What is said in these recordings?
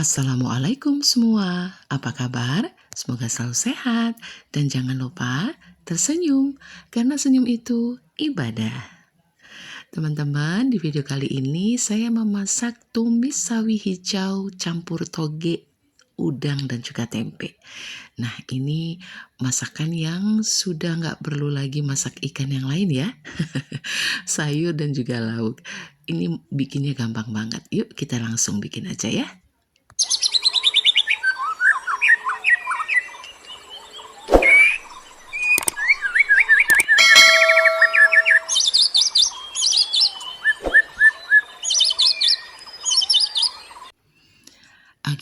Assalamualaikum semua, apa kabar? Semoga selalu sehat dan jangan lupa tersenyum karena senyum itu ibadah. Teman-teman, di video kali ini saya memasak tumis sawi hijau campur toge, udang dan juga tempe. Nah, ini masakan yang sudah nggak perlu lagi masak ikan yang lain ya. Sayur dan juga lauk. Ini bikinnya gampang banget. Yuk kita langsung bikin aja ya.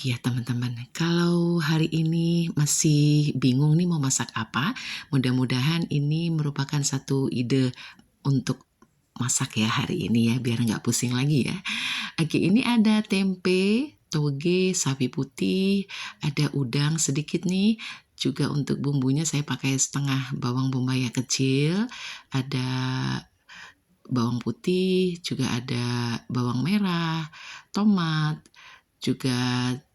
Ya teman-teman, kalau hari ini masih bingung nih mau masak apa, mudah-mudahan ini merupakan satu ide untuk masak ya hari ini ya, biar nggak pusing lagi ya. Ini ada tempe, toge, sawi putih, ada udang sedikit nih. Juga untuk bumbunya saya pakai setengah bawang bombay yang kecil, ada bawang putih, juga ada bawang merah, tomat, juga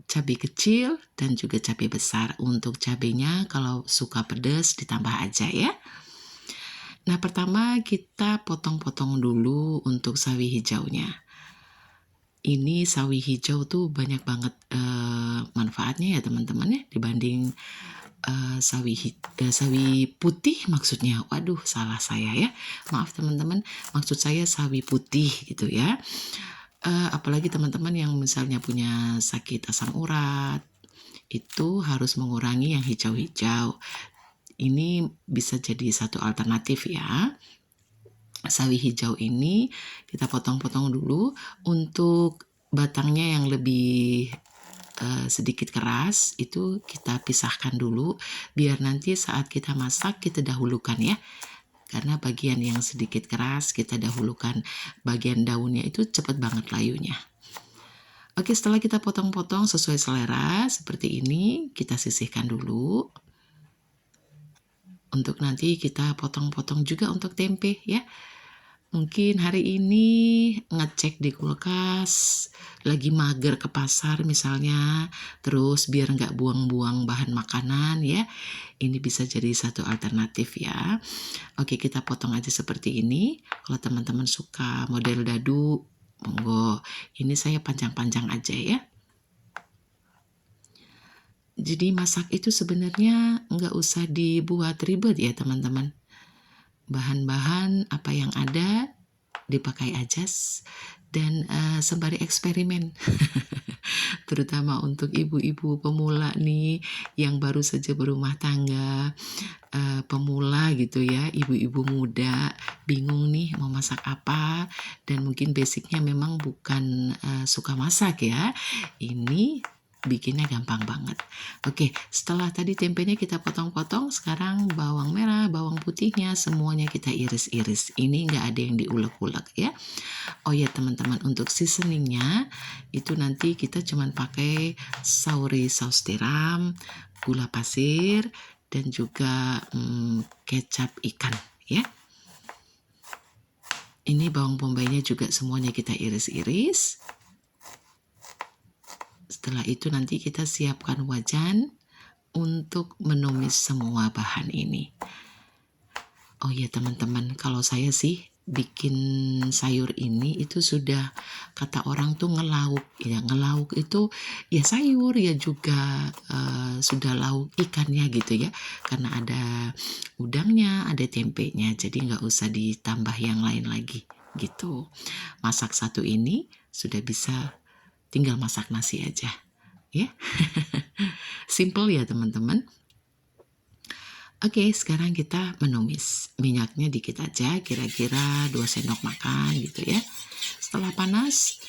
cabai kecil dan juga cabai besar. Untuk cabainya kalau suka pedas ditambah aja ya. Nah, pertama kita potong-potong dulu untuk sawi hijaunya. Ini sawi hijau tuh banyak banget manfaatnya ya teman-teman ya dibanding sawi putih maksudnya. Waduh, salah saya ya. Maaf teman-teman, maksud saya sawi putih gitu ya. Apalagi teman-teman yang misalnya punya sakit asam urat, itu harus mengurangi yang hijau-hijau. Ini bisa jadi satu alternatif ya. Sawi hijau ini kita potong-potong dulu. Untuk batangnya yang lebih sedikit keras, itu kita pisahkan dulu, biar nanti saat kita masak kita dahulukan ya. Karena bagian yang sedikit keras kita dahulukan, bagian daunnya itu cepat banget layunya. Oke, setelah kita potong-potong sesuai selera seperti ini, kita sisihkan dulu. Untuk nanti kita potong-potong juga untuk tempe ya. Mungkin hari ini ngecek di kulkas, lagi mager ke pasar misalnya, terus biar nggak buang-buang bahan makanan ya. Ini bisa jadi satu alternatif ya. Oke, kita potong aja seperti ini. Kalau teman-teman suka model dadu, monggo. Ini saya panjang-panjang aja ya. Jadi masak itu sebenarnya nggak usah dibuat ribet ya teman-teman. Bahan-bahan apa yang ada dipakai aja dan sembari eksperimen. Terutama untuk ibu-ibu pemula nih yang baru saja berumah tangga, pemula gitu ya, ibu-ibu muda bingung nih mau masak apa dan mungkin basicnya memang bukan suka masak ya. Ini bikinnya gampang banget. Oke, setelah tadi tempenya kita potong-potong, sekarang bawang merah, bawang putihnya semuanya kita iris-iris. Ini nggak ada yang diulek-ulek ya. Oh ya teman-teman, untuk seasoningnya itu nanti kita cuman pakai saus tiram, gula pasir, dan juga kecap ikan ya. Ini bawang bombaynya juga semuanya kita iris-iris. Setelah itu nanti kita siapkan wajan untuk menumis semua bahan ini. Oh ya teman-teman, kalau saya sih bikin sayur ini itu sudah kata orang tuh ngelauk ya, ngelauk itu ya sayur ya juga sudah lauk ikannya gitu ya, karena ada udangnya, ada tempenya, jadi nggak usah ditambah yang lain lagi gitu. Masak satu ini sudah bisa, tinggal masak nasi aja ya. Simple ya teman-teman. Oke, sekarang kita menumis. Minyaknya dikit aja, kira-kira 2 sendok makan gitu ya. Setelah panas,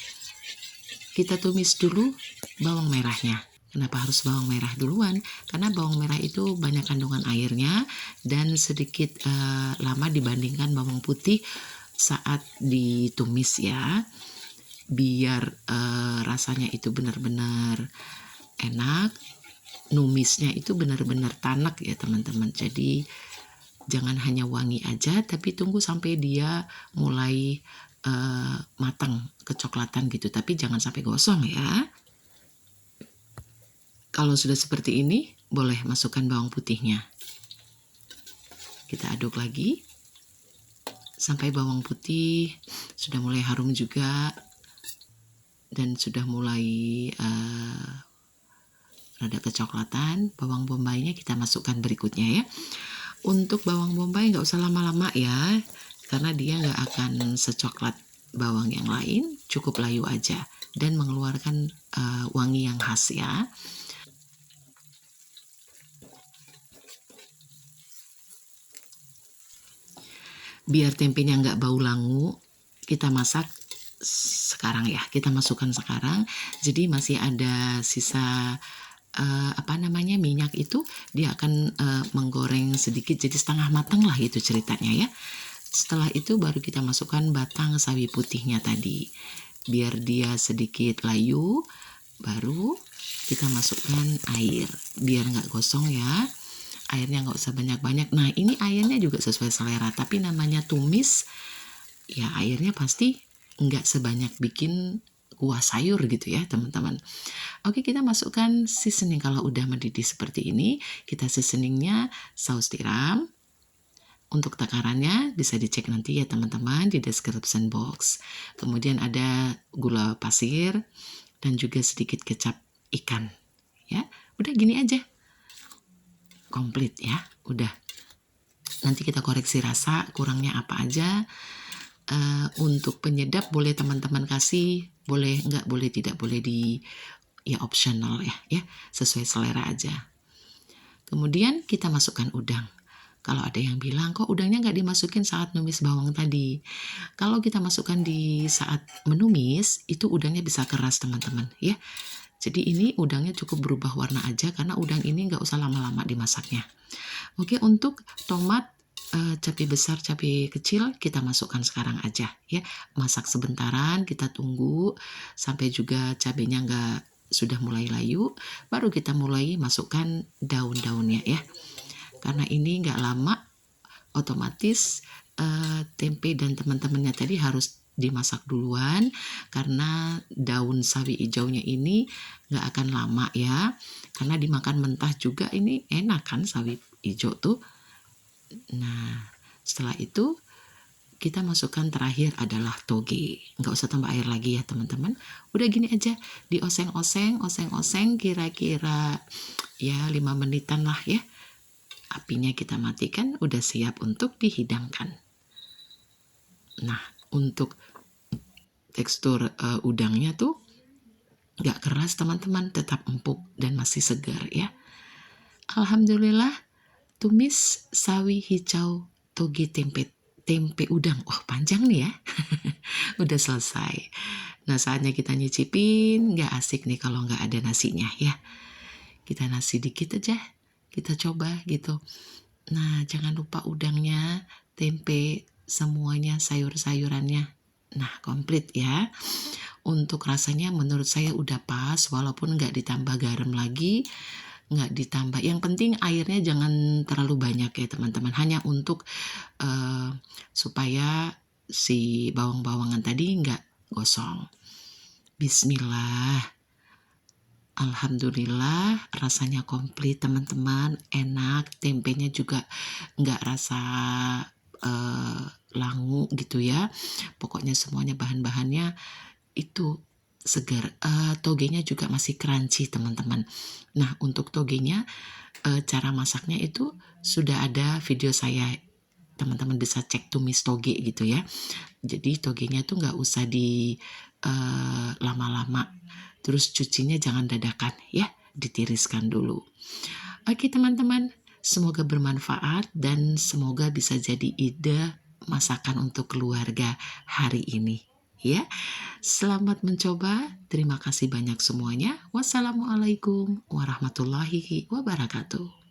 kita tumis dulu bawang merahnya. Kenapa harus bawang merah duluan? Karena bawang merah itu banyak kandungan airnya dan sedikit lama dibandingkan bawang putih saat ditumis ya. Biar rasanya itu benar-benar enak. Numisnya itu benar-benar tanak ya teman-teman. Jadi jangan hanya wangi aja, tapi tunggu sampai dia mulai matang, kecoklatan gitu. Tapi jangan sampai gosong ya. Kalau sudah seperti ini, boleh masukkan bawang putihnya. Kita aduk lagi sampai bawang putih sudah mulai harum juga dan sudah mulai rada kecoklatan. Bawang bombaynya kita masukkan berikutnya ya. Untuk bawang bombay nggak usah lama-lama ya, karena dia nggak akan secoklat bawang yang lain, cukup layu aja dan mengeluarkan wangi yang khas ya. Biar tempenya nggak bau langu, kita masak sekarang ya, kita masukkan sekarang. Jadi masih ada sisa minyak itu, dia akan menggoreng sedikit jadi setengah matang lah, itu ceritanya ya. Setelah itu baru kita masukkan batang sawi putihnya tadi, biar dia sedikit layu. Baru kita masukkan air biar nggak gosong ya. Airnya nggak usah banyak-banyak. Nah, ini airnya juga sesuai selera, tapi namanya tumis ya, airnya pasti nggak sebanyak bikin kuah sayur gitu ya teman-teman. Oke, kita masukkan seasoning. Kalau udah mendidih seperti ini, kita seasoningnya saus tiram. Untuk takarannya bisa dicek nanti ya teman-teman di description box. Kemudian ada gula pasir dan juga sedikit kecap ikan ya. Udah gini aja, komplit ya, udah. Nanti kita koreksi rasa kurangnya apa aja. Untuk penyedap boleh teman-teman kasih, boleh enggak, boleh tidak, boleh di ya optional ya, sesuai selera aja. Kemudian kita masukkan udang. Kalau ada yang bilang kok udangnya nggak dimasukin saat numis bawang tadi, kalau kita masukkan di saat menumis itu udangnya bisa keras teman-teman ya. Jadi ini udangnya cukup berubah warna aja, karena udang ini nggak usah lama-lama dimasaknya. Oke, untuk tomat, cabai besar, cabai kecil kita masukkan sekarang aja ya. Masak sebentaran, kita tunggu sampai juga cabainya sudah mulai layu, baru kita mulai masukkan daun-daunnya ya. Karena ini nggak lama, otomatis tempe dan teman-temannya tadi harus dimasak duluan, karena daun sawi hijaunya ini nggak akan lama ya, karena dimakan mentah juga ini enak kan sawi hijau tuh. Nah, setelah itu kita masukkan terakhir adalah toge. Nggak usah tambah air lagi ya teman-teman. Udah gini aja, dioseng-oseng, oseng-oseng kira-kira ya 5 menitan lah ya. Apinya kita matikan, udah siap untuk dihidangkan. Nah, untuk tekstur udangnya tuh nggak keras teman-teman, tetap empuk dan masih segar ya. Alhamdulillah, tumis sawi hijau toge tempe udang. Wah, panjang nih ya. Udah selesai. Nah, saatnya kita nyicipin. Nggak asik nih kalau nggak ada nasinya ya. Kita nasi dikit aja, kita coba gitu. Nah, jangan lupa udangnya, tempe, semuanya, sayur-sayurannya. Nah, komplit ya. Untuk rasanya menurut saya udah pas, walaupun nggak ditambah garam lagi, nggak ditambah. Yang penting airnya jangan terlalu banyak ya teman-teman. Hanya untuk supaya si bawang-bawangan tadi nggak gosong. Bismillah. Alhamdulillah, rasanya komplit teman-teman, enak, tempenya juga nggak rasa langu gitu ya. Pokoknya semuanya bahan-bahannya itu segar. Togenya juga masih crunchy teman-teman. Nah, untuk togenya cara masaknya itu sudah ada video saya, teman-teman bisa cek tumis toge gitu ya. Jadi togenya tuh nggak usah di lama-lama. Terus cucinya jangan dadakan ya, ditiriskan dulu. Oke teman-teman, semoga bermanfaat dan semoga bisa jadi ide masakan untuk keluarga hari ini ya. Selamat mencoba. Terima kasih banyak semuanya. Wassalamualaikum warahmatullahi wabarakatuh.